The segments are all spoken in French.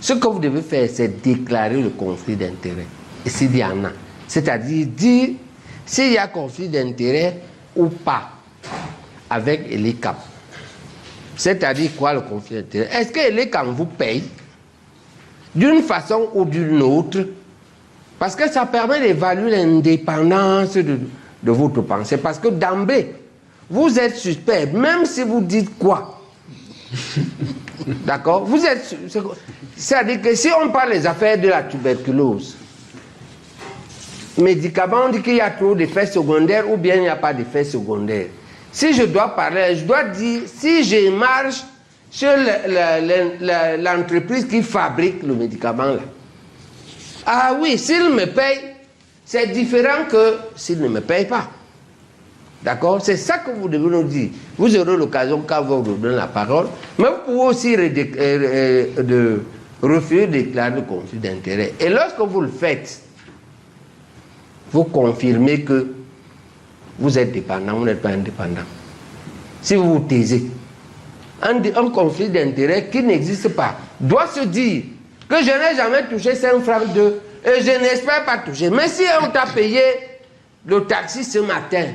Ce que vous devez faire, c'est déclarer le conflit d'intérêt. Et s'il y en a, c'est-à-dire dire s'il y a conflit d'intérêt ou pas avec Elecam. C'est-à-dire quoi le conflit d'intérêt? Est-ce que Elecam vous paye d'une façon ou d'une autre? Parce que ça permet d'évaluer l'indépendance de votre pensée. Parce que d'emblée, vous êtes suspect, même si vous dites quoi. D'accord? Vous êtes. C'est-à-dire que si on parle des affaires de la tuberculose, médicaments, on dit qu'il y a trop d'effets secondaires ou bien il n'y a pas d'effets secondaires. Si je dois parler, je dois dire si je marche sur l'entreprise qui fabrique le médicament là. Ah oui, s'il me paye, c'est différent que s'il ne me paye pas. D'accord? C'est ça que vous devez nous dire. Vous aurez l'occasion quand vous vous donnez la parole, mais vous pouvez aussi refuser de déclarer le conflit d'intérêt. Et lorsque vous le faites, vous confirmez que vous êtes dépendant, vous n'êtes pas indépendant. Si vous vous taisez, un conflit d'intérêt qui n'existe pas doit se dire que je n'ai jamais touché 5 francs d'eux et je n'espère pas toucher. Mais si on t'a payé le taxi ce matin,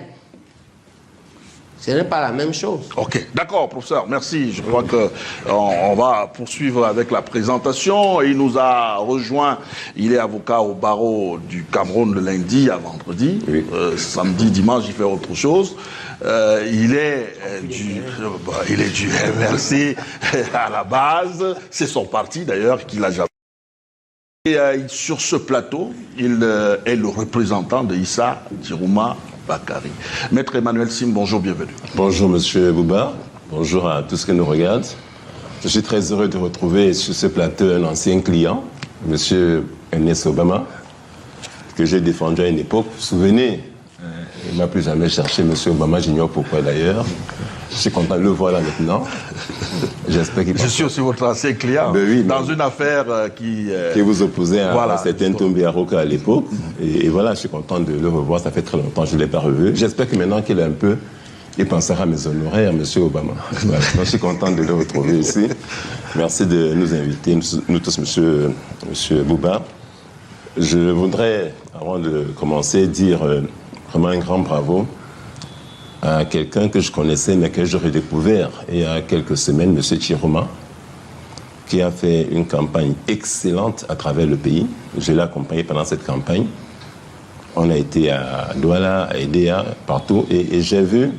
ce n'est pas la même chose. Ok, d'accord, professeur, merci. Je crois qu'on va poursuivre avec la présentation. Il nous a rejoint, il est avocat au barreau du Cameroun de lundi à vendredi. Oui. Samedi, dimanche, il fait autre chose. Il est du MRC à la base. C'est son parti d'ailleurs qu'il a jamais. Et sur ce plateau, il est le représentant de Issa Dirouma Bakary. Maître Emmanuel Sim, bonjour, bienvenue. Bonjour Monsieur Bouba, bonjour à tous ceux qui nous regardent. Je suis très heureux de retrouver sur ce plateau un ancien client, Monsieur Ernest Obama, que j'ai défendu à une époque. Vous vous souvenez, il ne m'a plus jamais cherché Monsieur Obama, j'ignore pourquoi d'ailleurs. Je suis content de le voir là maintenant. J'espère qu'il. Je suis aussi votre ancien client. Ben oui, dans une affaire qui vous opposait à voilà, un certain Tombi Aroka à l'époque. Et voilà, je suis content de le revoir. Ça fait très longtemps que je ne l'ai pas revu. J'espère que maintenant qu'il est un peu, il pensera à mes honoraires, M. Obama. Voilà. Donc, je suis content de le retrouver ici. Merci de nous inviter, nous tous, Monsieur Bouba. Je voudrais, avant de commencer, dire vraiment un grand bravo à quelqu'un que je connaissais mais que j'aurais découvert il y a quelques semaines, M. Chiroma, qui a fait une campagne excellente à travers le pays. Je l'ai accompagné pendant cette campagne. On a été à Douala, à Edea, partout, et j'ai vu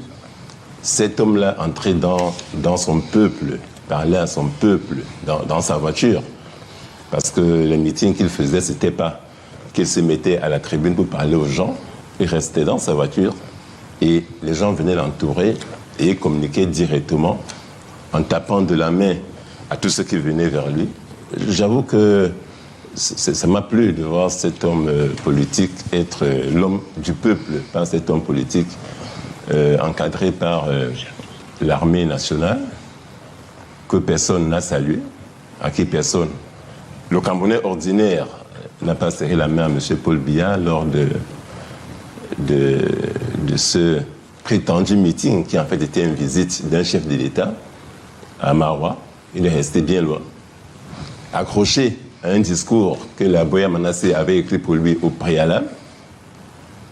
cet homme-là entrer dans son peuple, parler à son peuple, dans sa voiture. Parce que le meeting qu'il faisait, c'était pas qu'il se mettait à la tribune pour parler aux gens, il restait dans sa voiture. Et les gens venaient l'entourer et communiquaient directement en tapant de la main à tous ceux qui venaient vers lui. J'avoue que ça m'a plu de voir cet homme politique être l'homme du peuple, pas cet homme politique encadré par l'armée nationale, que personne n'a salué, à qui personne. Le Camerounais ordinaire n'a pas serré la main à M. Paul Biya lors de ce prétendu meeting qui en fait était une visite d'un chef de l'État à Maroua. Il est resté bien loin, accroché à un discours que la Boya Manassé avait écrit pour lui au préalable,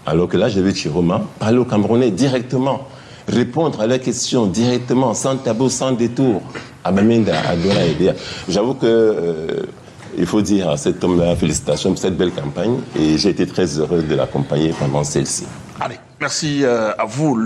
alors que là, j'ai vu Chiroma parler aux Camerounais directement, répondre à leurs questions directement, sans tabou, sans détour, à Bamenda, à Douala et Edea. J'avoue que il faut dire à cet homme-là félicitations pour cette belle campagne et j'ai été très heureux de l'accompagner pendant celle-ci. Allez, merci à vous.